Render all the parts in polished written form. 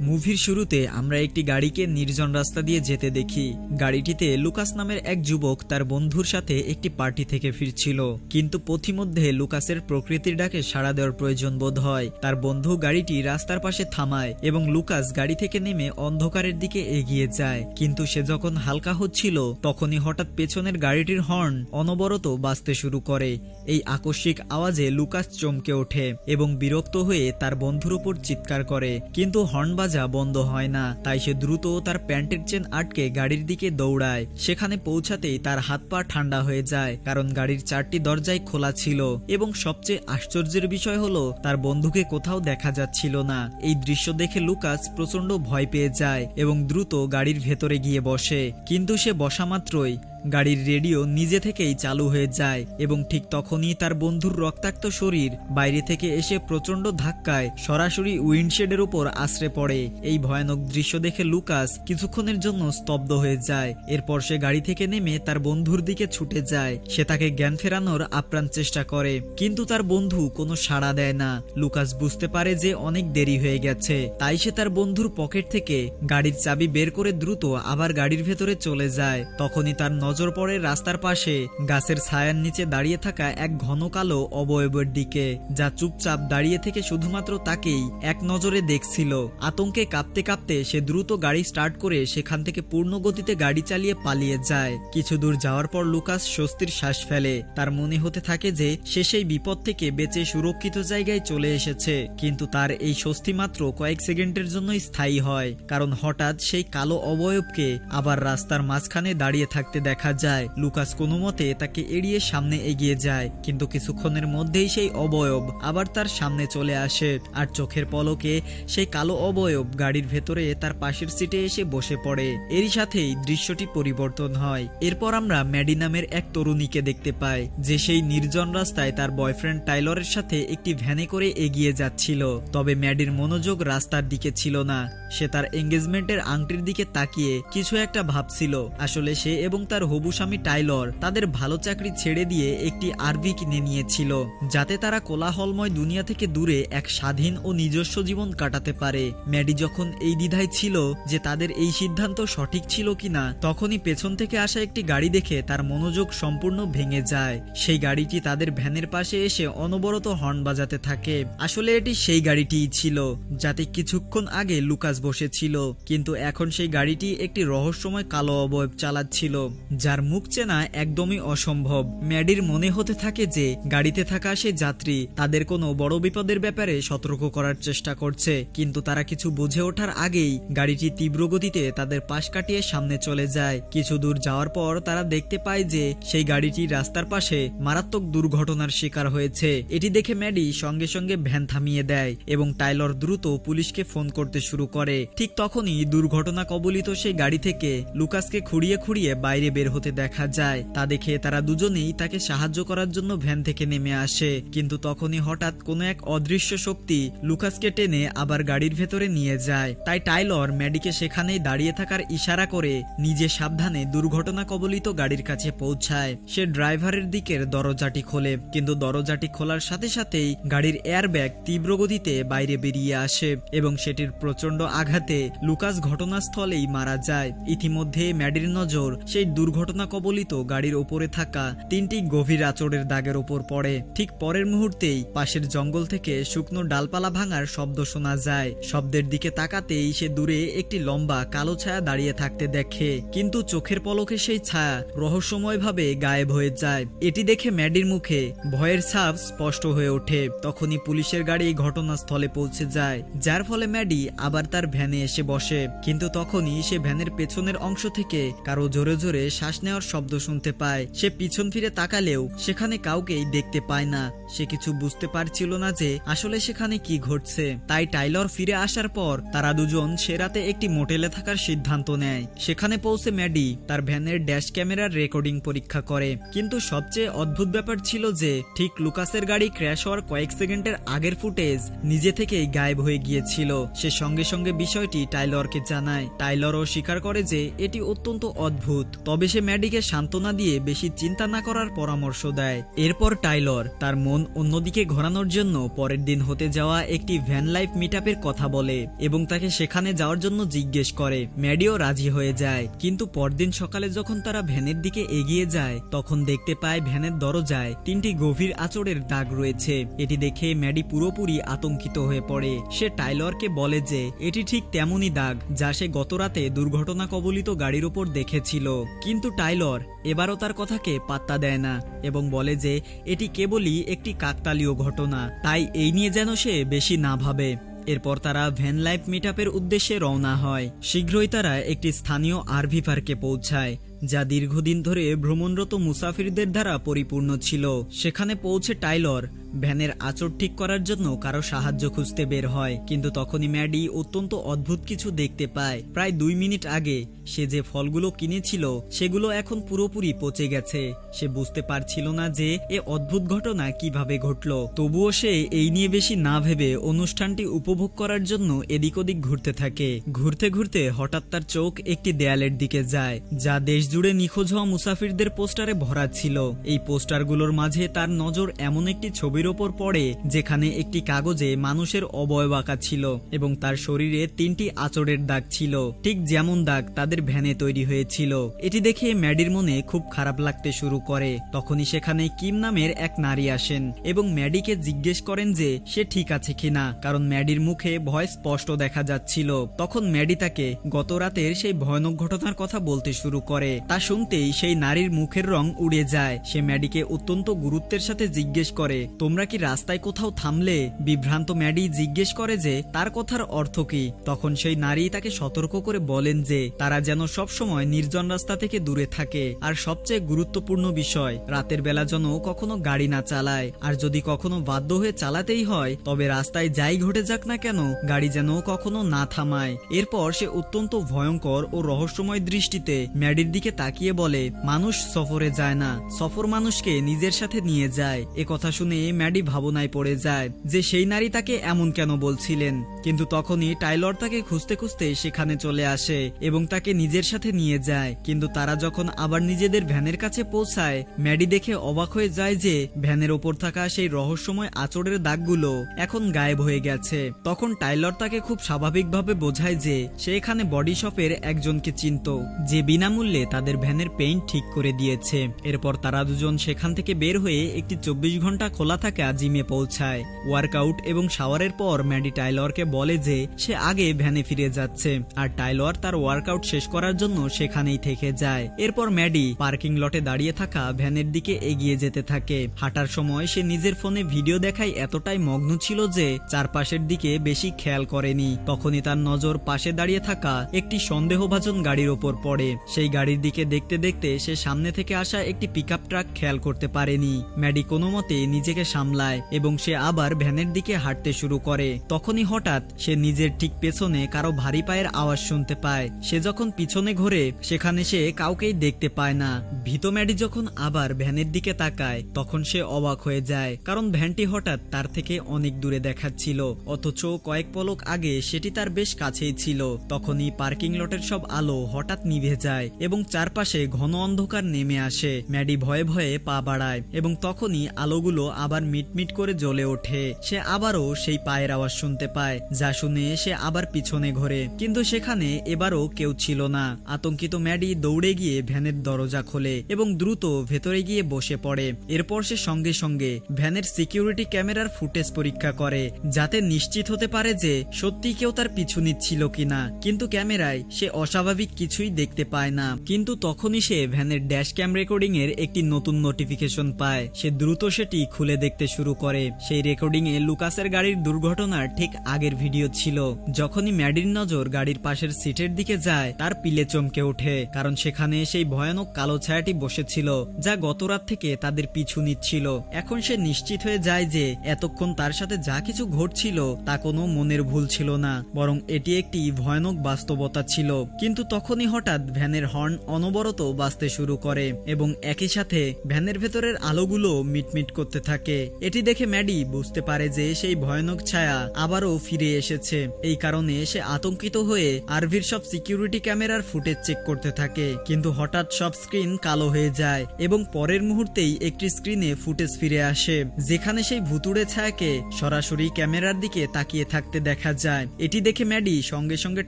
মুভির শুরুতে আমরা একটি গাড়িকে নির্জন রাস্তা দিয়ে যেতে দেখি। গাড়িটিতে লুকাস নামের এক যুবক তার বন্ধুর সাথে একটি পার্টি থেকে ফিরছিল, কিন্তু পথিমধ্যে লুকাসের প্রকৃতির ডাকে সাড়া দেওয়ার প্রয়োজন বোধ হয়। তার বন্ধু গাড়িটি রাস্তার পাশে থামায় এবং লুকাস গাড়ি থেকে নেমে অন্ধকারের দিকে এগিয়ে যায়। কিন্তু সে যখন হালকা হচ্ছিল তখনই হঠাৎ পেছনের গাড়িটির হর্ন অনবরত বাজতে শুরু করে। এই আকস্মিক আওয়াজে লুকাস চমকে ওঠে এবং বিরক্ত হয়ে তার বন্ধুর উপর চিৎকার করে, কিন্তু হর্ন বাজা বন্ধ হয় না। তাই সে দ্রুত তার প্যান্টের চেন আটকে গাড়ির দিকে দৌড়ায়। সেখানে পৌঁছাতেই তার হাত পা ঠান্ডা হয়ে যায়, কারণ গাড়ির 4টি দরজাই খোলা ছিল এবং সবচেয়ে আশ্চর্যের বিষয় হলো তার বন্ধুকে কোথাও দেখা যাচ্ছিল না। এই দৃশ্য দেখে লুকাস প্রচন্ড ভয় পেয়ে যায় এবং দ্রুত গাড়ির ভেতরে গিয়ে বসে, কিন্তু সে বসা মাত্রই গাড়ির রেডিও নিজে থেকেই চালু হয়ে যায় এবং ঠিক তখনই তার বন্ধুর রক্তাক্ত শরীর বাইরে থেকে এসে প্রচন্ড ধাক্কায় সরাসরি উইন্ডশেডের উপর আছড়ে পড়ে। এই ভয়ানক দৃশ্য দেখে লুকাস কিছুক্ষণের জন্য স্তব্ধ হয়ে যায়। এরপর সে গাড়ি থেকে নেমে তার বন্ধুর দিকে ছুটে যায়। সে তাকে জ্ঞান ফেরানোর আপ্রাণ চেষ্টা করে, কিন্তু তার বন্ধু কোনো সাড়া দেয় না। লুকাস বুঝতে পারে যে অনেক দেরি হয়ে গেছে, তাই সে তার বন্ধুর পকেট থেকে গাড়ির চাবি বের করে দ্রুত আবার গাড়ির ভেতরে চলে যায়। তখনই তার নজর পড়ে রাস্তার পাশে গাছের ছায়ার নিচে দাঁড়িয়ে থাকা এক ঘন কালো অবয়বের দিকে, যা চুপচাপ দাঁড়িয়ে থেকে শুধুমাত্র তাকেই এক নজরে দেখছিল। আতঙ্কে কাঁপতে কাঁপতে সে দ্রুত গাড়ি স্টার্ট করে সেখান থেকে পূর্ণ গতিতে গাড়ি চালিয়ে পালিয়ে যায়। কিছু দূর যাওয়ার পর লুকাস স্বস্তির শ্বাস ফেলে। তার মনে হতে থাকে যে সে সেই বিপদ থেকে বেঁচে সুরক্ষিত জায়গায় চলে এসেছে, কিন্তু তার এই স্বস্তি মাত্র কয়েক সেকেন্ডের জন্যই স্থায়ী হয়, কারণ হঠাৎ সেই কালো অবয়বকে আবার রাস্তার মাঝখানে দাঁড়িয়ে থাকতে দেখা যায়। লুকাস কোনো মতে তাকে এড়িয়ে সামনে এগিয়ে যায়, কিন্তু কিছুক্ষণের মধ্যেই সেই অবয়ব আবার তার সামনে চলে আসে, আর চোখের পলকে সেই কালো অবয়ব গাড়ির ভেতরে তার পাশের সিটে এসে বসে পড়ে। এরই সাথেই দৃশ্যটি পরিবর্তন হয়। এরপর আমরা ম্যাডি নামের এক তরুণীকে দেখতে পাই, যে সেই নির্জন রাস্তায় তার বয়ফ্রেন্ড টাইলরের সাথে একটি ভ্যানে করে এগিয়ে যাচ্ছিল। তবে ম্যাডির মনোযোগ রাস্তার দিকে ছিল না। সে তার এঙ্গেজমেন্টের আংটির দিকে তাকিয়ে কিছু একটা ভাবছিল। আসলে সে এবং তার হবু স্বামী টাইলর তাদের ভালো চাকরি ছেড়ে দিয়ে একটি আরভি কিনে নিয়েছিল, যাতে তারা কোলাহলময় দুনিয়া থেকে দূরে এক স্বাধীন ও নিজস্ব জীবন কাটাতে পারে। ম্যাডি যখন এই দ্বিধায় ছিল যে তাদের এই সিদ্ধান্ত সঠিক ছিল কিনা, তখনই পেছন থেকে আসা একটি গাড়ি দেখে তার মনোযোগ সম্পূর্ণ ভেঙে যায়। সেই গাড়িটি তাদের ভ্যানের পাশে এসে অনবরত হর্ন বাজাতে থাকে। আসলে এটি সেই গাড়িটিই ছিল যাতে কিছুক্ষণ আগে লুকাস বসেছিল, কিন্তু এখন সেই গাড়িটি একটি রহস্যময় কালো অবয়ব চালাচ্ছিল, যার মুখ চেনা একদমই অসম্ভব। ম্যাডির মনে হতে থাকে যে গাড়িতে থাকা সেই যাত্রী তাদের কোনো বড় বিপদের ব্যাপারে সতর্ক করার চেষ্টা করছে, কিন্তু তারা কিছু বুঝে ওঠার আগেই গাড়িটি তীব্র গতিতে তাদের পাশ কাটিয়ে সামনে চলে যায়। কিছু দূর যাওয়ার পর তারা দেখতে পায় যে সেই গাড়িটি রাস্তার পাশে মারাত্মক দুর্ঘটনার শিকার হয়েছে। এটি দেখে ম্যাডি সঙ্গে সঙ্গে ভ্যান থামিয়ে দেয় এবং টাইলর দ্রুত পুলিশকে ফোন করতে শুরু করে। ঠিক তখনই দুর্ঘটনা কবলিত সেই গাড়ি থেকে লুকাসকে খুঁড়িয়ে খুঁড়িয়ে বাইরে বের হতে দেখা যায়। তা দেখে তারা দুজনেই তাকে সাহায্য করার জন্য ভ্যান থেকে নেমে আসে, কিন্তু তখনই হঠাৎ কোনো এক অদৃশ্য শক্তি লুকাসকে টেনে আবার গাড়ির ভেতরে নিয়ে যায়। তাই টাইলর ম্যাডিকে সেখানেই দাঁড়িয়ে থাকার ইশারা করে নিজে সাবধানে দুর্ঘটনা কবলিত গাড়ির কাছে পৌঁছায়। সে ড্রাইভারের দিকের দরজাটি খোলে, কিন্তু দরজাটি খোলার সাথে সাথেই গাড়ির এয়ারব্যাগ তীব্র গতিতে বাইরে বেরিয়ে আসে এবং সেটির প্রচন্ড আঘাতে লুকাস ঘটনাস্থলেই মারা যায়। ইতিমধ্যে ম্যাডির নজর সেই দুর্ঘটনা কবলিত গাড়ির ওপরে থাকা 3টি গভীর আঁচড়ের দাগের ওপর পড়ে। ঠিক পরের মুহূর্তেই পাশের জঙ্গল থেকে শুকনো ডালপালা ভাঙার শব্দ শোনা যায়। শব্দের দিকে তাকাতেই সে দূরে একটি লম্বা কালো ছায়া দাঁড়িয়ে থাকতে দেখে, কিন্তু চোখের পলকে সেই ছায়া রহস্যময়ভাবে গায়েব হয়ে যায়। এটি দেখে ম্যাডির মুখে ভয়ের ছাপ স্পষ্ট হয়ে ওঠে। তখনই পুলিশের গাড়ি ঘটনাস্থলে পৌঁছে যায়, যার ফলে ম্যাডি আবার তার ভ্যানে এসে বসে, কিন্তু তখনই সে ভ্যানের পেছনের অংশ থেকে কারো জোরে জোরে শ্বাস নেওয়ার শব্দ শুনতে পায়। সে পিছন ফিরে তাকালেও সেখানে কাউকেই দেখতে পায় না। সে কিছু বুঝতে পারছিল না যে আসলে সেখানে কি ঘটছে। তাই টাইলর ফিরে আসার পর তারা দুজন সে রাতে একটি মোটেলে থাকার সিদ্ধান্ত নেয়। সেখানে পৌঁছে ম্যাডি তার ভ্যানের ড্যাশ ক্যামেরার রেকর্ডিং পরীক্ষা করে, কিন্তু সবচেয়ে অদ্ভুত ব্যাপার ছিল যে ঠিক লুকাসের গাড়ি ক্র্যাশ হওয়ার কয়েক সেকেন্ডের আগের ফুটেজ নিজে থেকেই গায়েব হয়ে গিয়েছিল। সে সঙ্গে সঙ্গে বিষয়টি টাইলরকে জানায়। টাইলরও স্বীকার করে যে এটি অত্যন্ত অদ্ভুত, তবে সে ম্যাডিকে সান্ত্বনা দিয়ে বেশি চিন্তা না করার পরামর্শ দেয়। এরপর টাইলর তার মন অন্যদিকে ঘোরানোর জন্য পরের দিন হতে যাওয়া একটি ভ্যান লাইফ মিটআপের কথা বলে এবং তাকে সেখানে যাওয়ার জন্য জিজ্ঞেস করে। ম্যাডিও রাজি হয়ে যায়, কিন্তু পরদিন সকালে যখন তারা ভ্যানের দিকে এগিয়ে যায় তখন দেখতে পায় ভ্যানের দরজায় 3টি গভীর আঁচড়ের দাগ রয়েছে। এটি দেখে ম্যাডি পুরোপুরি আতঙ্কিত হয়ে পড়ে। সে টাইলরকে বলে যে এটি ঠিক তেমনই দাগ যা সে গতরাতে দুর্ঘটনা কবলিত গাড়ির ওপর দেখেছিল। কিন্তু টাইলর এবারও তার কথাকে পাত্তা দেয় না এবং বলে যে এটি কেবলই একটি কাকতালীয় ঘটনা, তাই এই নিয়ে যেন সে বেশি না ভাবে। এরপর তারা ভ্যান লাইফ মিটআপের উদ্দেশ্যে রওনা হয়। শীঘ্রই তারা একটি স্থানীয় আরভি পার্কে পৌঁছায় যা দীর্ঘদিন ধরে ভ্রমণরত মুসাফিরদের দ্বারা পরিপূর্ণ ছিল। সেখানে পৌঁছে টাইলর ভ্যানের আঁচড় ঠিক করার জন্য কারো সাহায্য খুঁজতে বের হয়, কিন্তু তখনই ম্যাডি অত্যন্ত অদ্ভুত কিছু দেখতে পায়। প্রায় 2 মিনিট আগে সে যে ফলগুলো কিনেছিল সেগুলো এখন পুরোপুরি পচে গেছে। সে বুঝতে পারছিল না যে এ অদ্ভুত ঘটনা কিভাবে ঘটলো। তবুও সে এই নিয়ে বেশি না ভেবে অনুষ্ঠানটি উপভোগ করার জন্য এদিক ওদিক ঘুরতে থাকে। ঘুরতে ঘুরতে হঠাৎ তার চোখ একটি দেয়ালের দিকে যায় যা দেশ জুড়ে নিখোঁজ হওয়া মুসাফিরদের পোস্টারে ভরা ছিল। এই পোস্টারগুলোর মাঝে তার নজর এমন একটি ছবির ওপর পড়ে যেখানে একটি কাগজে মানুষের অবয়ব আঁকা ছিল এবং তার শরীরে 3টি আঁচড়ের দাগ ছিল, ঠিক যেমন দাগ তাদের ভ্যানে তৈরি হয়েছিল। এটি দেখে ম্যাডির মনে খুব খারাপ লাগতে শুরু করে। তখনই সেখানে কিম নামের এক নারী আসেন এবং ম্যাডিকে জিজ্ঞেস করেন যে সে ঠিক আছে কিনা, কারণ ম্যাডির মুখে ভয় স্পষ্ট দেখা যাচ্ছিল। তখন ম্যাডি তাকে গত রাতের সেই ভয়ানক ঘটনার কথা বলতে শুরু করে। তা শুনতেই সেই নারীর মুখের রং উড়ে যায়। সে ম্যাডিকে অত্যন্ত গুরুত্বের সাথে জিজ্ঞেস করে, তোমরা কি রাস্তায় কোথাও থামলে? বিভ্রান্ত ম্যাডি জিজ্ঞেস করে যে তার কথার অর্থ কি। তখন সেই নারী তাকে সতর্ক করে বলেন যে তারা যেন সবসময় নির্জন রাস্তা থেকে দূরে থাকে, আর সবচেয়ে গুরুত্বপূর্ণ বিষয় রাতের বেলা যেন কখনো গাড়ি না চালায়, আর যদি কখনো বাধ্য হয়ে চালাতেই হয় তবে রাস্তায় যাই ঘটে যাক না কেন গাড়ি যেন কখনো না থামায়। এরপর সে অত্যন্ত ভয়ঙ্কর ও রহস্যময় দৃষ্টিতে ম্যাডির দিকে তাকিয়ে বলে, মানুষ সফরে যায় না, সফর মানুষকে নিজের সাথে নিয়ে যায়। এ কথা শুনে ম্যাডি ভাবনায় পড়ে যায় যে সেই নারী তাকে এমন কেন বলছিলেন। কিন্তু তখনই টাইলর তাকে খুঁজতে খুঁজতে সেখানে চলে আসে এবং তাকে নিজের সাথে নিয়ে যায়। কিন্তু তারা যখন আবার নিজেদের ভ্যানের কাছে পৌঁছায় ম্যাডি দেখে অবাক হয়ে যায় যে ভ্যানের ওপর থাকা সেই রহস্যময় আঁচড়ের দাগগুলো এখন গায়েব হয়ে গেছে। তখন টাইলর তাকে খুব স্বাভাবিকভাবে বোঝায় যে সে এখানে বডি শপের একজনকে চিনত যে বিনামূল্যে তাদের ভ্যানের পেইন্ট ঠিক করে দিয়েছে। এরপর তারা দুজন সেখান থেকে বের হয়ে একটি 24 ঘন্টা খোলা থাকা জিমে পৌঁছায়। ওয়ার্কআউট এবং শাওয়ারের পর ম্যাডি টাইলরকে বলে যে সে আগে ভ্যানে ফিরে যাচ্ছে, আর টাইলর তার ওয়ার্কআউট শেষ করার জন্য সেখানেই থেকে যায়। এরপর ম্যাডি পার্কিং লটে দাঁড়িয়ে থাকা ভ্যানের দিকে এগিয়ে যেতে থাকে। হাঁটার সময় সে নিজের ফোনে ভিডিও দেখায় এতটাই মগ্ন ছিল যে চারপাশের দিকে বেশি খেয়াল করেনি। তখনই তার নজর পাশে দাঁড়িয়ে থাকা একটি সন্দেহভাজন গাড়ির ওপর পড়ে। সেই গাড়ির দিকে দেখতে দেখতে সে সামনে থেকে আসা একটি পিকআপ ট্রাক খেয়াল করতে পারেনি। ম্যাডি কোনো মতে নিজেকে সামলায় এবং সে আবার ভ্যানের দিকে হাঁটতে শুরু করে। তখনই হঠাৎ সে নিজের ঠিক পেছনে কারো ভারী পায়ের আওয়াজ শুনতে পায়। সে যখন পিছনে ঘোরে সেখানে সে কাউকেই দেখতে পায় না। ভীত ম্যাডি যখন আবার ভ্যানের দিকে তাকায় তখন সে অবাক হয়ে যায়, কারণ ভ্যানটি হঠাৎ তার থেকে অনেক দূরে দেখাচ্ছিল, অথচ কয়েক পলক আগে সেটি তার বেশ কাছেই ছিল। তখনই পার্কিং লটের সব আলো হঠাৎ নিভে যায় এবং চারপাশে ঘন অন্ধকার নেমে আসে। ম্যাডি ভয়ে ভয়ে পা বাড়ায় এবং তখনই আলোগুলো আবার মিটমিট করে জ্বলে ওঠে। সে আবারও সেই পায়ের আওয়াজ শুনতে পায়, যা শুনে সে আবার পিছনে ঘোরে, কিন্তু সেখানে এবারও কেউ ছিল না। আতঙ্কিত ম্যাডি দৌড়ে গিয়ে ভ্যানের দরজা খোলে এবং দ্রুত ভেতরে গিয়ে বসে পড়ে। এরপর সে সঙ্গে সঙ্গে ভ্যানের সিকিউরিটি ক্যামেরার ফুটেজ পরীক্ষা করে যাতে নিশ্চিত হতে পারে যে সত্যি কেউ তার পিছু নিচ্ছিল কিনা। কিন্তু ক্যামেরায় সে অস্বাভাবিক কিছুই দেখতে পায় না। কিন্তু তখনই সে ভ্যানের ড্যাশ ক্যাম রেকর্ডিং এর একটি নতুন নোটিফিকেশন পায়। সে দ্রুত সেটি খুলে দেখতে শুরু করে। সেই রেকর্ডিং এ লুকাসের গাড়ির দুর্ঘটনার ঠিক আগের ভিডিও ছিল। যখনই ম্যাডির নজর গাড়ির পাশের সিটের দিকে যায় তার পিলে চমকে ওঠে, কারণ সেখানে সেই ভয়ানক কালো ছায়াটি বসেছিল যা গত রাত থেকে তাদের পিছু নিচ্ছিল। এখন সে নিশ্চিত হয়ে যায় যে এতক্ষণ তার সাথে যা কিছু ঘটছিল তা কোনো মনের ভুল ছিল না, বরং এটি একটি ভয়ানক বাস্তবতা ছিল। কিন্তু তখনই হঠাৎ ভ্যানের হর্ন অনবরত বাজতে শুরু করে এবং একই সাথে ভ্যানের ভেতরের আলোগুলো মিটমিট করতে থাকে। এটি দেখে ম্যাডি বুঝতে পারে যে সেই ভয়ানক ছায়া আবারও ফিরে এসেছে। এই কারণে সে আতঙ্কিত হয়ে আরভির সব সিকিউরিটি ক্যামেরার ফুটেজ চেক করতে থাকে, কিন্তু হঠাৎ সব স্ক্রিন কালো হয়ে যায় এবং পরের মুহূর্তেই একটি স্ক্রিনে ফুটেজ ফিরে আসে যেখানে সেই ভুতুড়ে ছায়াকে সরাসরি ক্যামেরার দিকে তাকিয়ে থাকতে দেখা যায়। এটি দেখে ম্যাডি সঙ্গে সঙ্গে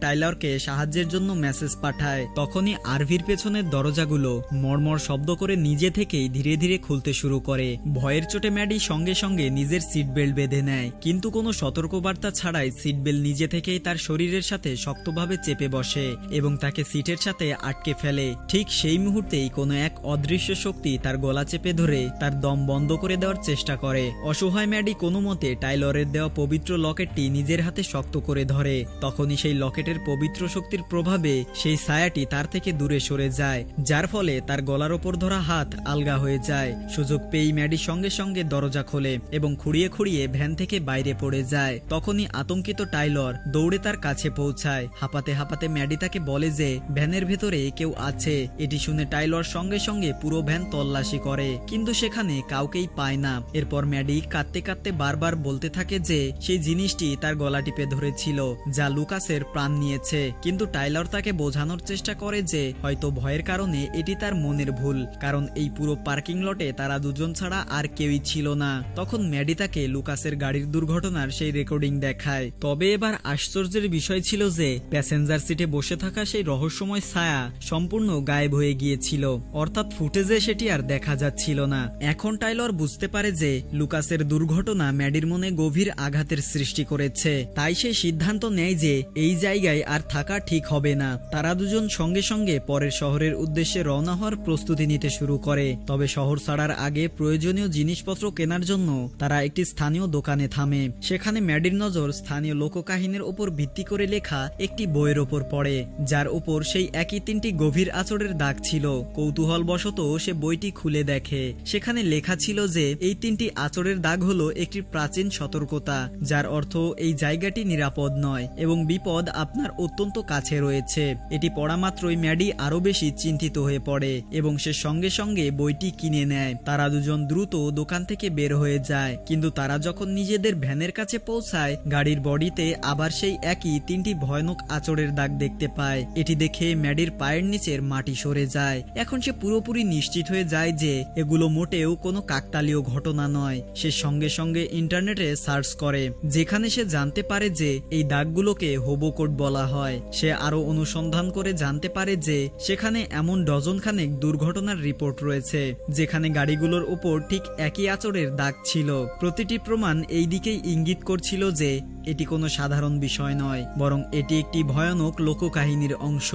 টাইলরকে সাহায্যের জন্য মেসেজ পাঠায়। তখনই আরভির পেছনের দরজাগুলো মর্মর শব্দ করে নিজে থেকেই ধীরে ধীরে খুলতে শুরু করে। ভয়ের চোটে ম্যাডি সঙ্গে সঙ্গে নিজের সিট বেল্ট বেঁধে নেয়, কিন্তু কোনো সতর্কবার্তা ছাড়াই সিট বেল্ট নিজে থেকেই তার শরীরের সাথে শক্তভাবে চেপে বসে এবং তাকে সিটের সাথে আটকে ফেলে। ঠিক সেই মুহূর্তেই কোনো এক অদৃশ্য শক্তি তার গলা চেপে ধরে তার দম বন্ধ করে দেওয়ার চেষ্টা করে। অসহায় ম্যাডি কোনো মতে টাইলরের দেওয়া পবিত্র লকেটটি নিজের হাতে শক্ত করে ধরে। তখনই সেই লকেটের পবিত্র শক্তির প্রভাবে সেই ছায়াটি তার থেকে দূরে সরে যায়, যার ফলে তার গলার ওপর ধরা হাত আলগা হয়ে যায়। সুযোগ পেয়ে ম্যাডি সঙ্গে সঙ্গে দরজা খোলে এবং খুঁড়িয়ে খুঁড়িয়ে ভ্যান থেকে বাইরে পড়ে যায়। তখনই আতঙ্কিত টাইলর দৌড়ে তার কাছে পৌঁছায়। হাঁপাতে হাঁপাতে ম্যাডি তাকে বলে যে ভ্যানের ভেতরে কেউ আছে। এটি শুনে টাইলর সঙ্গে সঙ্গে পুরো ভ্যান তল্লাশি করে, কিন্তু সেখানে কাউকেই পায় না। এরপর ম্যাডি কাঁদতে কাঁদতে বারবার বলতে থাকে যে সেই জিনিসটি তার গলা টিপে ধরেছিল যা লুকাসের প্রাণ নিয়েছে, কিন্তু টাইলর তাকে বোঝানোর চেষ্টা করে যে হয়তো ভয়ের কারণে এটি তার মনের ভুল, কারণ এই পুরো পার্কিং লটে তারা দুজন ছাড়া আর কেউই ছিল না। তখন ম্যাডি তাকে লুকাসের গাড়ির দুর্ঘটনার সেই রেকর্ডিং দেখায়। তবে এবার আশ্চর্যের বিষয় ছিল যে প্যাসেঞ্জার সিটে বসে থাকা সেই রহস্যময় ছায়া সম্পূর্ণ গায়েব হয়ে গিয়েছিল, অর্থাৎ ফুটেজে সেটি আর দেখা যাচ্ছিল না। এখন টাইলর বুঝতে পারে যে লুকাসের দুর্ঘটনা ম্যাডির মনে গভীর আঘাতের সৃষ্টি করেছে, তাই সে সিদ্ধান্ত নেয় যে এই জায়গায় আর থাকা ঠিক হবে না। তারা দুজন সঙ্গে সঙ্গে পরের শহরের উদ্দেশ্যে রওনা হওয়ার প্রস্তুতি নিতে শুরু করে। তবে শহর ছাড়ার আগে প্রয়োজনীয় জিনিসপত্র কেনার জন্য তারা একটি স্থানীয় দোকানে থামে। সেখানে ম্যাডির নজর স্থানীয় লোককাহিনীর উপর ভিত্তি করে লেখা একটি বইয়ের ওপর পড়ে, যার উপর সেই একই তিনটি গভীর আঁচড়ের দাগ ছিল। কৌতূহলবশত সে বইটি খুলে দেখে। সেখানে লেখা ছিল যে এই তিনটি আঁচড়ের দাগ হলো একটি প্রাচীন সতর্কতা, যার অর্থ এই জায়গাটি নিরাপদ নয় এবং বিপদ আপনার অত্যন্ত কাছে রয়েছে। এটি পড়া মাত্রই ম্যাডি আরো বেশি চিন্তিত হয়ে পড়ে এবং সে সঙ্গে সঙ্গে বইটি কিনে নেয়। তারা দুজন দ্রুত দোকান থেকে বের হয়ে যায়, কিন্তু তারা যখন নিজেদের ভ্যানের কাছে পৌঁছায় গাড়ির বডিতে আবার সেই একই তিনটি ভয়ানক আঁচড়ের দাগ দেখতে পায়। এটি দেখে ম্যাডির পায়ের নিচের মাটি সরে যায়। এখন সে পুরোপুরি নিশ্চিত হয়ে যায় যে এগুলো মোটেও কোনো কাকতালীয় ঘটনা নয়। সে সঙ্গে সঙ্গে ইন্টারনেটে সার্চ করে, যেখানে সে জানতে পারে যে এই দাগগুলোকে হোবোকোড বলা হয়। সে আরো অনুসন্ধান করে জানতে পারে যে সেখানে এমন ডজনখানেক দুর্ঘটনার রিপোর্ট রয়েছে যেখানে গাড়িগুলোর উপর ঠিক একই আঁচড়ের দাগ ছিল। প্রতিটি প্রমাণ এই দিকেই ইঙ্গিত করছিল যে এটি কোনো সাধারণ বিষয় নয়, বরং এটি একটি ভয়ানক লোককাহিনীর অংশ,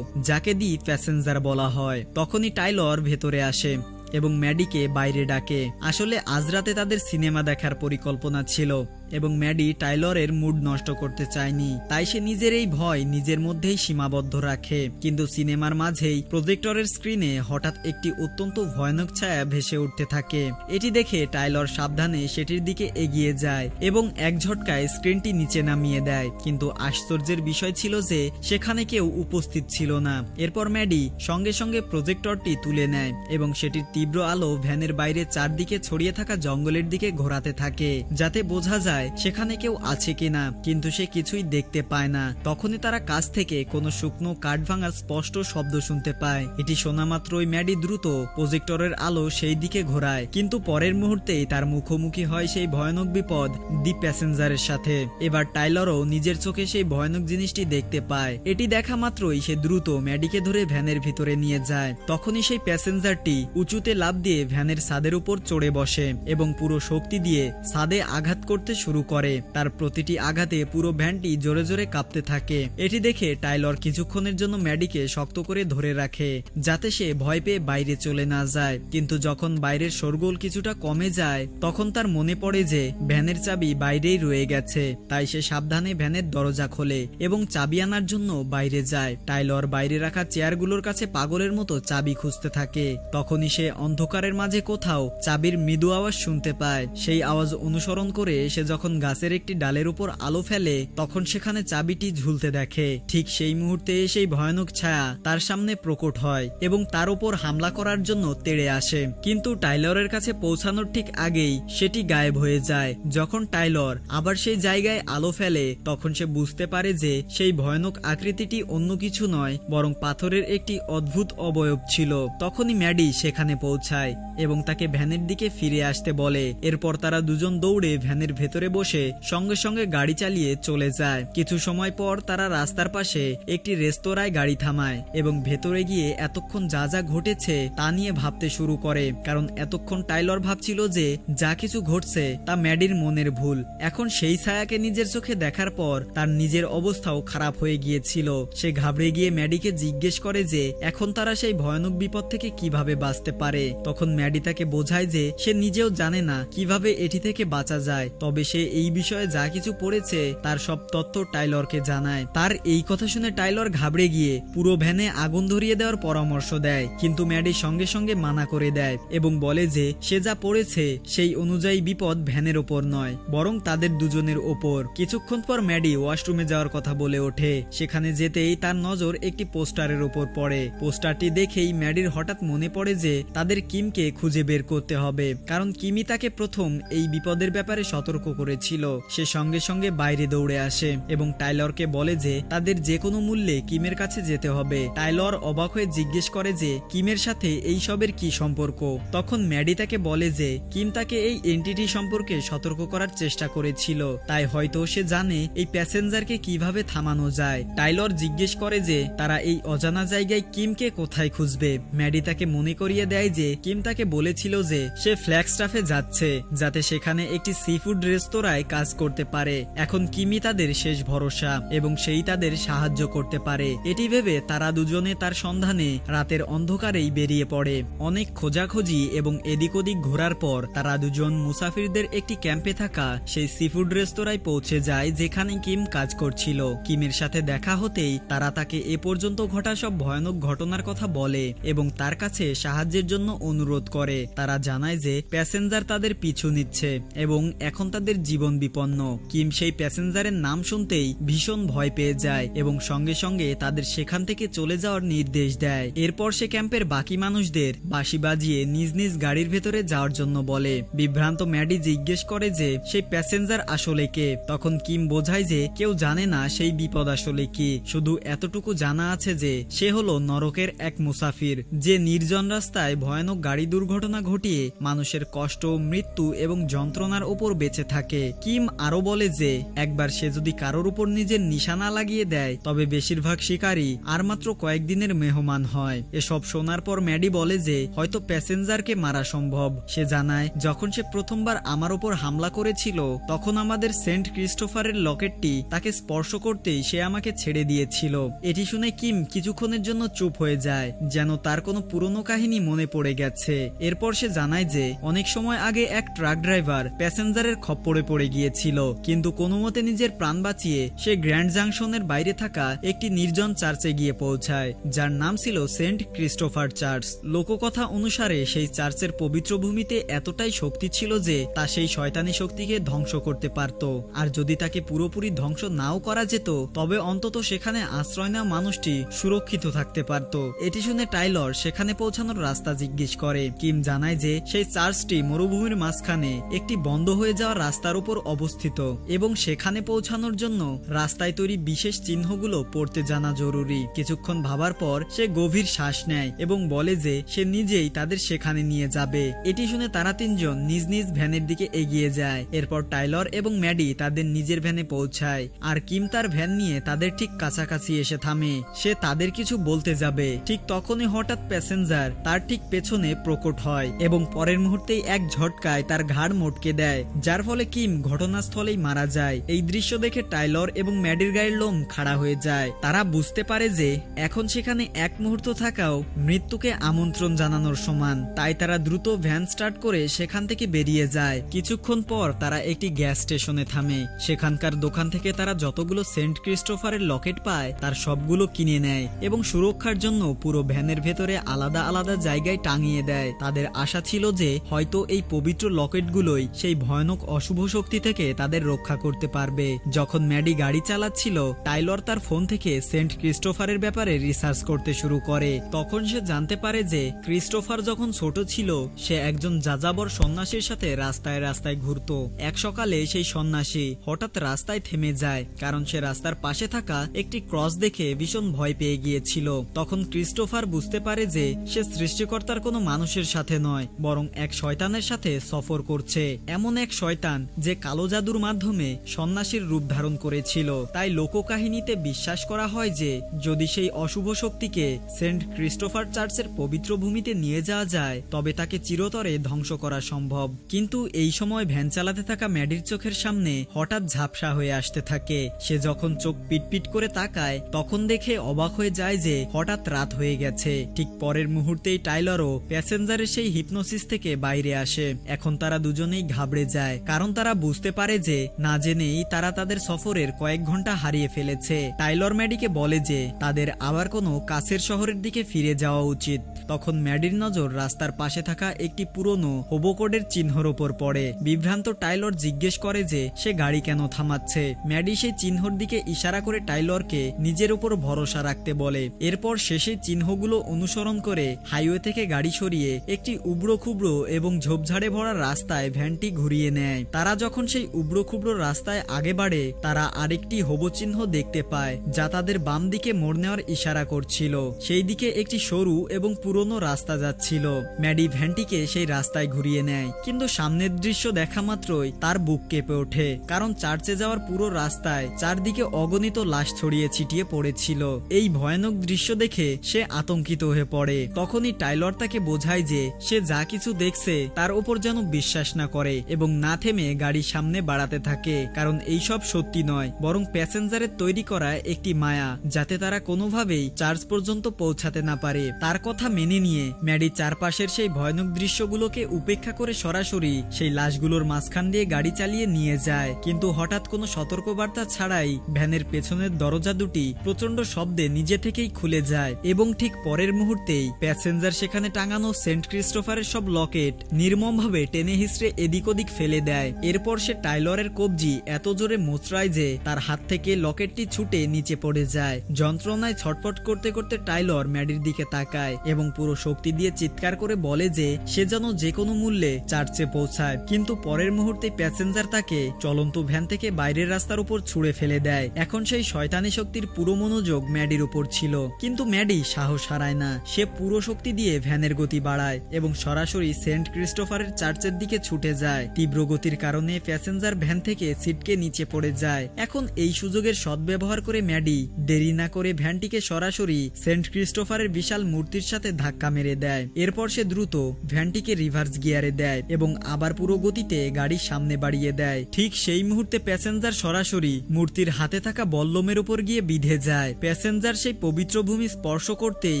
যাকে দি প্যাসেঞ্জার বলা হয়। তখনই টাইলর ভেতরে আসে এবং ম্যাডিকে বাইরে ডাকে। আসলে আজ রাতে তাদের সিনেমা দেখার পরিকল্পনা ছিল এবং ম্যাডি টাইলরের মুড নষ্ট করতে চায়নি, তাই সে নিজের এই ভয় নিজের মধ্যেই সীমাবদ্ধ রাখে। কিন্তু সিনেমার মাঝেই প্রজেক্টরের স্ক্রিনে হঠাৎ একটি অত্যন্ত ভয়ানক ছায়া ভেসে উঠতে থাকে। এটি দেখে টাইলর সাবধানে সেটির দিকে এগিয়ে যায় এবং এক ঝটকায় স্ক্রিনটি নিচে নামিয়ে দেয়, কিন্তু আশ্চর্যের বিষয় ছিল যে সেখানে কেউ উপস্থিত ছিল না। এরপর ম্যাডি সঙ্গে সঙ্গে প্রজেক্টরটি তুলে নেয় এবং সেটির তীব্র আলো ভ্যানের বাইরে চারদিকে ছড়িয়ে থাকা জঙ্গলের দিকে ঘোরাতে থাকে, যাতে বোঝা যায় সেখানে কেউ আছে কিনা, কিন্তু সে কিছুই দেখতে পায় না। তখনই তারা কাছ থেকে কোনো শুকনো কাঠ ভাঙার স্পষ্ট শব্দ শুনতে পায়। এটি শোনা মাত্রই ম্যাডি দ্রুত প্রজেক্টরের আলো সেই দিকে ঘোরায়, কিন্তু পরের মুহূর্তেই তার মুখোমুখি হয় সেই ভয়ানক বিপদ দি প্যাসেঞ্জারের সাথে। এবার টাইলরও নিজের চোখে সেই ভয়ানক জিনিসটি দেখতে পায়। এটি দেখা মাত্রই সে দ্রুত ম্যাডিকে ধরে ভ্যানের ভিতরে নিয়ে যায়। তখনই সেই প্যাসেঞ্জারটি উঁচুতে লাফ দিয়ে ভ্যানের ছাদের উপর চড়ে বসে এবং পুরো শক্তি দিয়ে ছাদে আঘাত করতে শুরু করে। তার প্রতিটি আঘাতে পুরো ভ্যানটি জোরে জোরে কাঁপতে থাকে। এটি দেখে টাইলর কিছুক্ষণের জন্য ম্যাডিকে শক্ত করে ধরে রাখে, যাতে সে ভয় পেয়ে বাইরে চলে না যায়। কিন্তু যখন বাইরের শোরগোল কিছুটা কমে যায় তখন তার মনে পড়ে যে ভ্যানের চাবি বাইরেই রয়ে গেছে, তাই সে সাবধানে ভ্যানের দরজা খোলে এবং চাবি আনার জন্য বাইরে যায়। টাইলর বাইরে রাখা চেয়ারগুলোর কাছে পাগলের মতো চাবি খুঁজতে থাকে। তখনই সে অন্ধকারের মাঝে কোথাও চাবির মৃদু আওয়াজ শুনতে পায়। সেই আওয়াজ অনুসরণ করে সে যখন গাছের একটি ডালের উপর আলো ফেলে তখন সেখানে চাবিটি ঝুলতে দেখে। ঠিক সেই মুহূর্তে সেই ভয়ানক ছায়া তার সামনে প্রকট হয় এবং তার উপর হামলা করার জন্য তেড়ে আসে, কিন্তু টাইলরের কাছে পৌঁছানোর ঠিক আগেই সেটি গায়েব হয়ে যায়। যখন টাইলর আবার সেই জায়গায় আলো ফেলে তখন সে বুঝতে পারে যে সেই ভয়ানক আকৃতিটি অন্য কিছু নয়, বরং পাথরের একটি অদ্ভুত অবয়ব ছিল। তখনই ম্যাডি সেখানে পৌঁছায় এবং তাকে ভ্যানের দিকে ফিরে আসতে বলে। এরপর তারা দুজন দৌড়ে ভ্যানের ভেতরে বসে সঙ্গে সঙ্গে গাড়ি চালিয়ে চলে যায়। কিছু সময় পর তারা রাস্তার পাশে একটি রেস্তোরাঁয় গাড়ি থামায় এবং ভেতরে গিয়ে এতক্ষণ যা যা ঘটেছে তা নিয়ে ভাবতে শুরু করে, কারণ এতক্ষণ টাইলর ভাবছিল যে যা কিছু ঘটছে তা ম্যাডির মনের ভুল। এখন সেই ছায়াকে নিজের চোখে দেখার পর তার নিজের অবস্থাও খারাপ হয়ে গিয়েছিল। সে ঘাবড়ে গিয়ে ম্যাডিকে জিজ্ঞেস করে যে এখন তারা সেই ভয়ানক বিপদ থেকে কিভাবে বাঁচতে পারে। তখন ম্যাডি তাকে বোঝায় যে সে নিজেও জানে না কিভাবে এটি থেকে বাঁচা যায়, তবে সে এই বিষয়ে যা কিছু পড়েছে তার সব তথ্য টাইলরকে জানায়। তার এই কথা শুনে টাইলর ঘাবড়ে গিয়ে পুরো ভ্যানে আগুন ধরিয়ে দেওয়ার পরামর্শ দেয়, কিন্তু ম্যাডি সঙ্গে সঙ্গে মানা করে দেয় এবং বলে যে সে যা পড়েছে সেই অনুযায়ী বিপদ ভ্যানের ওপর নয়, বরং তাদের দুজনের ওপর। কিছুক্ষণ পর ম্যাডি ওয়াশরুমে যাওয়ার কথা বলে ওঠে। সেখানে যেতেই তার নজর একটি পোস্টারের ওপর পড়ে। পোস্টারটি দেখেই ম্যাডির হঠাৎ মনে পড়ে যে তাদের কিমকে খুঁজে বের করতে হবে, কারণ কিমি তাকে প্রথম এই বিপদের ব্যাপারে সতর্ক করেছিল। সে সঙ্গে সঙ্গে বাইরে দৌড়ে আসে এবং টাইলরকে বলে যে তাদের যে কোনো মূল্যে কিমের কাছে যেতে হবে। টাইলর অবাক হয়ে জিজ্ঞেস করে যে কিমের সাথে এই সবের কি সম্পর্ক। তখন ম্যাডি তাকে বলে যে কিম তাকে এই এন্টিটি সম্পর্কে সতর্ক করার চেষ্টা করেছিল, তাই হয়তো সে জানে এই প্যাসেঞ্জারকে কিভাবে থামানো যায়। টাইলর জিজ্ঞেস করে যে তারা এই অজানা জায়গায় কিমকে কোথায় খুঁজবে। ম্যাডি তাকে মনে করিয়ে দেয় যে কিম তাকে বলেছিল যে সে ফ্ল্যাগস্টাফে যাচ্ছে যাতে সেখানে একটি সিফুড রেস্তোরাঁয় কাজ করতে পারে। এখন কিমি তাদের শেষ ভরসা এবং সেই তাদের সাহায্য করতে পারে। এটি ভেবে তারা দুজনে তার সন্ধানে রাতের অন্ধকারেই বেরিয়ে পড়ে। অনেক খোঁজাখুঁজি এবং এদিক ওদিক ঘোরার পর তারা দুজন মুসাফিরদের একটি ক্যাম্পে থাকা সেই সিফুড রেস্তোরাঁয় পৌঁছে যায় যেখানে কিম কাজ করছিল। কিমের সাথে দেখা হতেই তারা তাকে এ পর্যন্ত ঘটা সব ভয়ানক ঘটনার কথা বলে এবং তার কাছে সাহায্যের জন্য অনুরোধ করে। তারা জানায় যে প্যাসেঞ্জার তাদের পিছু নিচ্ছে এবং এখন তাদের জীবন বিপন্ন। কিম সেই প্যাসেঞ্জারের নাম শুনতেই ভীষণ ভয় পেয়ে যায় এবং সঙ্গে সঙ্গে তাদের সেখান থেকে চলে যাওয়ার নির্দেশ দেয়। এরপর সে ক্যাম্পের বাকি মানুষদের বাঁশি বাজিয়ে নিজ নিজ গাড়ির ভেতরে যাওয়ার জন্য বলে। বিভ্রান্ত ম্যাডি জিজ্ঞেস করে যে সেই প্যাসেঞ্জার আসলে কে। তখন কিম বোঝায় যে কেউ জানে না সেই বিপদ আসলে কি, শুধু এতটুকু জানা আছে যে সে হলো নরকের এক মুসাফির যে নির্জন রাস্তায় ভয়ানক গাড়ি দুর্ঘটনা ঘটিয়ে মানুষের কষ্ট, মৃত্যু এবং যন্ত্রণার ওপর বেঁচে থাকে। কিম আরো বলে যে একবার সে যদি কারোর উপর নিজের নিশানা লাগিয়ে দেয় তবে বেশিরভাগ শিকারী আর মাত্র কয়েকদিনের মেহমান হয়। এসব শোনার পর ম্যাডি বলে যে হয়তো প্যাসেঞ্জারকে মারা সম্ভব। সে জানায় যখন সে প্রথমবার আমার ওপর হামলা করেছিল তখন আমাদের সেন্ট ক্রিস্টোফারের লকেটটি তাকে স্পর্শ করতেই সে আমাকে ছেড়ে দিয়েছিল। এটি শুনে কিম কিছুক্ষণের জন্য চুপ হয়ে যায়, যেন তার কোনো পুরনো কাহিনী মনে পড়ে গেছে। এরপর সে জানায় যে অনেক সময় আগে এক ট্রাক ড্রাইভার প্যাসেঞ্জারের খপ্পরে পড়ে গিয়েছিল, কিন্তু কোনো মতে নিজের প্রাণ বাঁচিয়ে সে গ্র্যান্ড জাংশনের বাইরে থাকা একটি নির্জন চার্চে গিয়ে পৌঁছায় যার নাম ছিল সেন্ট ক্রিস্টোফার চার্চ। লোককথা অনুসারে সেই চার্চের পবিত্র ভূমিতে এতটাই শক্তি ছিল যে তা সেই শয়তানি শক্তিকে ধ্বংস করতে পারত, আর যদি তাকে পুরোপুরি ধ্বংস নাও করা যেত তবে অন্তত সেখানে আশ্রয় নেওয়া মানুষটি সুরক্ষিত থাকতে পারত। এটি শুনে টাইলর সেখানে পৌঁছানোর রাস্তা জিজ্ঞেস করে। কিম জানায় যে সেই চার্চটি মরুভূমির মাঝখানে একটি বন্ধ হয়ে যাওয়া রাস্তার উপর অবস্থিত এবং সেখানে পৌঁছানোর জন্য রাস্তায় তৈরি বিশেষ চিহ্নগুলো পড়তে জানা জরুরি। কিছুক্ষণ ভাবার পর সে গভীর শ্বাস নেয় এবং বলে যে সে নিজেই তাদের সেখানে নিয়ে যাবে। এটি শুনে তারা তিনজন নিজ নিজ ভ্যানের দিকে এগিয়ে যায়। এরপর টাইলর এবং ম্যাডি তাদের নিজের ভ্যানে পৌঁছায় আর কিম তার ভ্যান নিয়ে তাদের ঠিক কাছাকাছি এসে থামে। সে তাদের কিছু বলতে যাবে, ঠিক তখনই হঠাৎ প্যাসেঞ্জার তার ঠিক পেছনে প্রকট হয় এবং পরের মুহূর্তেই এক ঝটকায় তার ঘাড় মটকে দেয়, যার ফলে কিম ঘটনাস্থলেই মারা যায়। এই দৃশ্য দেখে টাইলর এবং ম্যাডির গায়ের লোম খাড়া হয়ে যায়। তারা বুঝতে পারে যে এখন সেখানে এক মুহূর্ত থাকাও মৃত্যুকে আমন্ত্রণ জানানোর সমান, তাই তারা দ্রুত ভ্যান স্টার্ট করে সেখান থেকে বেরিয়ে যায়। কিছুক্ষণ পর তারা একটি গ্যাস স্টেশনে থামে। সেখানকার দোকান থেকে তারা যতগুলো সেন্ট ক্রিস্টোফারের লকেট পায় তার সবগুলো কিনে নেয় এবং সুরক্ষার জন্য পুরো ভ্যানের ভেতরে আলাদা আলাদা জায়গায় টাঙিয়ে দেয়। তাদের আশা ছিল যে হয়তো এই পবিত্র লকেটগুলোই সেই ভয়ানক অশুভ শক্তি থেকে তাদের রক্ষা করতে পারবে। যখন ম্যাডি গাড়ি চালাচ্ছিল, টাইলর তার ফোন থেকে সেন্ট ক্রিস্টোফারের ব্যাপারে রিসার্চ করতে শুরু করে। তখন সে জানতে পারে যে ক্রিস্টোফার যখন ছোট ছিল সে একজন যাযাবর সন্ন্যাসীর সাথে রাস্তায় রাস্তায় ঘুরতো। এক সকালে সেই সন্ন্যাসী হঠাৎ রাস্তায় থেমে যায়, কারণ সে রাস্তার পাশে থাকা একটি ক্রস দেখে ভীষণ ভয় পেয়ে গিয়েছিল। তখন ক্রিস্টোফার বুঝতে পারে যে সে সৃষ্টিকর্তার কোনো মানুষের সাথে নয়, বরং এক শয়তানের সাথে সফর করছে। এমন এক শয়তান যে কালো জাদুর মাধ্যমে সন্ন্যাসীর রূপ ধারণ করেছিল। তাই লোককাহিনীতে বিশ্বাস করা হয় যে যদি সেই অশুভ শক্তিকে সেন্ট ক্রিস্টোফার চার্চের পবিত্র ভূমিতে নিয়ে যাওয়া যায় তবে তাকে চিরতরে ধ্বংস করা সম্ভব। কিন্তু এই সময় ভ্যান চালাতে থাকা ম্যাডির চোখের সামনে হঠাৎ ঝাপসা হয়ে আসতে থাকে। সে যখন চোখ পিটপিট করে তাকায় তখন দেখে অবাক হয়ে যায় যে হঠাৎ রাত হয়ে গেছে। ঠিক পরের মুহূর্তেই টাইলরও প্যাসেঞ্জারের সেই হিপনোসিস থেকে বাইরে আসে। এখন তারা দুজনেই ঘাবড়ে যায়, কারণ তারা বুঝতে পারে যে না জেনেই তারা তাদের সফরের কয়েক ঘন্টা হারিয়ে ফেলেছে। টাইলর ম্যাডিকে বলে যে তাদের আবার কোনো কাছের শহরের দিকে ফিরে যাওয়া উচিত। তখন ম্যাডির নজর রাস্তার পাশে থাকা একটি পুরনো হোবোকোডের চিহ্নর ওপর পড়ে। বিভ্রান্ত টাইলর জিজ্ঞেস করে যে সে গাড়ি কেন থামাচ্ছে। ম্যাডি সেই চিহ্নর দিকে ইশারা করে টাইলরকে নিজের উপর ভরসা রাখতে বলে। এরপর সে সেই চিহ্নগুলো অনুসরণ করে হাইওয়ে থেকে গাড়ি সরিয়ে একটি উবড়ো খুবড়ো এবং ঝোপঝাড়ে ভরা রাস্তায় ভ্যানটি ঘুরিয়ে নেয়। তারা যখন সেই উবড়ো খুবড়ো রাস্তায় আগে বাড়ে তারা আরেকটি হোবো চিহ্ন দেখতে পায় যা তাদের বাম দিকে মোড় নেওয়ার ইশারা করছিল। সেই দিকে একটি সরু এবং পুরনো রাস্তা যাচ্ছিল। ম্যাডি ভ্যানটিকে সেই রাস্তায় ঘুরিয়ে নেয়, কিন্তু সামনের দৃশ্য দেখা মাত্রই তার বুক কেঁপে ওঠে, কারণ চার্চে যাওয়ার পুরো রাস্তায় চারদিকে অগণিত লাশ ছড়িয়ে ছিটিয়ে পড়েছিল। এই ভয়ানক দৃশ্য দেখে সে আতঙ্কিত হয়ে পড়ে। তখনই টাইলর তাকে বোঝায় যে সে যা কিছু দেখছে তার উপর যেন বিশ্বাস না করে এবং না থেমে গাড়ির সামনে বাড়াতে থাকে, কারণ এইসব সত্যি নয়, বরং প্যাসেঞ্জারের তৈরি করা একটি মায়া, যাতে তারা কোনোভাবেই চার্চ পর্যন্ত পৌঁছাতে না পারে। তার কথা মেনে নিয়ে ম্যাডি চারপাশের সেই ভয়ানক দৃশ্যগুলোকে উপেক্ষা করে সরাসরি সেই লাশগুলোর মাঝখান দিয়ে গাড়ি চালিয়ে নিয়ে যায়। কিন্তু হঠাৎ কোনো সতর্কবার্তা ছাড়াই ভ্যানের পেছনের দরজা দুটি প্রচন্ড শব্দে নিজে থেকেই খুলে যায় এবং ঠিক পরের মুহূর্তেই প্যাসেঞ্জার সেখানে টাঙানো সেন্ট ক্রিস্টোফারের সব লকেট নির্মমভাবে টেনে হিসড়ে এদিক ওদিক ফেলে দেয়। এরপর সে টাইলরের কবজি এত জোরে মোচড়ায় যে তার হাত থেকে লকেটটি ছুটে নিচে পড়ে যায়। যন্ত্রণায় ছটফট করতে করতে টাইলর ম্যাডির দিকে তাকায় এবং পুরো শক্তি দিয়ে চিৎকার করে বলে যে সে যেন যে কোনো মূল্যে চার্চে পৌঁছায়। কিন্তু পরের মুহূর্তে প্যাসেঞ্জার তাকে চলন্ত ভ্যান থেকে বাইরের রাস্তার উপর ছুঁড়ে ফেলে দেয়। এখন সেই শয়তানি শক্তির পুরো মনোযোগ ম্যাডির উপর ছিল, কিন্তু ম্যাডি সাহস হারায় না। সে পুরো শক্তি দিয়ে ভ্যানের গতি বাড়ায় এবং সরাসরি সেন্ট ক্রিস্টোফারের চার্চের দিকে ছুটে যায়। তীব্র গতির কারণে প্যাসেঞ্জার ভ্যান থেকে ছিটকে নিচে পড়ে যায়। এখন এই সুযোগের সদ্ব্যবহার করে ম্যাডি দেরি না করে ভ্যানটিকে সরাসরি সেন্ট ক্রিস্টোফারের বিশাল মূর্তির সাথে ধাক্কা মেরে দেয়। এরপর সে দ্রুত ভ্যানটিকে রিভার্স গিয়ারে দেয় এবং আবার পুরো গতিতে গাড়ির সামনে বাড়িয়ে দেয়। ঠিক সেই মুহূর্তে প্যাসেঞ্জার সরাসরি মূর্তির হাতে থাকা বল্লমের উপর গিয়ে বিঁধে যায়। প্যাসেঞ্জার সেই পবিত্র ভূমি স্পর্শ করতেই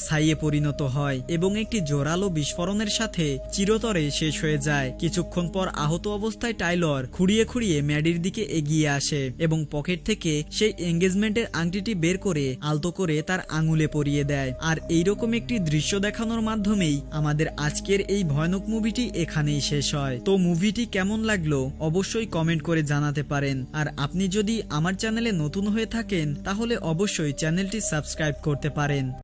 ছাইয়ে পরিণত হয় এবং একটি জোরালো বিস্ফোরণের সাথে চিরতরে শেষ হয়ে যায়। কিছুক্ষণ পর আহত অবস্থায় টাইলর খুঁড়িয়ে খুঁড়িয়ে ম্যাডির দিকে এগিয়ে আসে এবং পকেট থেকে সেই এঙ্গেজমেন্টের আংটিটি বের করে আলতো করে তার আঙুলে পরিয়ে দেয়। আর এইরকম একটি দৃশ্য দেখানোর মাধ্যমেই আমাদের আজকের এই ভয়ানক মুভিটি এখানেই শেষ হয়। তো মুভিটি কেমন লাগলো অবশ্যই কমেন্ট করে জানাতে পারেন। আর আপনি যদি আমার চ্যানেলে নতুন হয়ে থাকেন তাহলে অবশ্যই চ্যানেলটি সাবস্ক্রাইব করতে পারেন।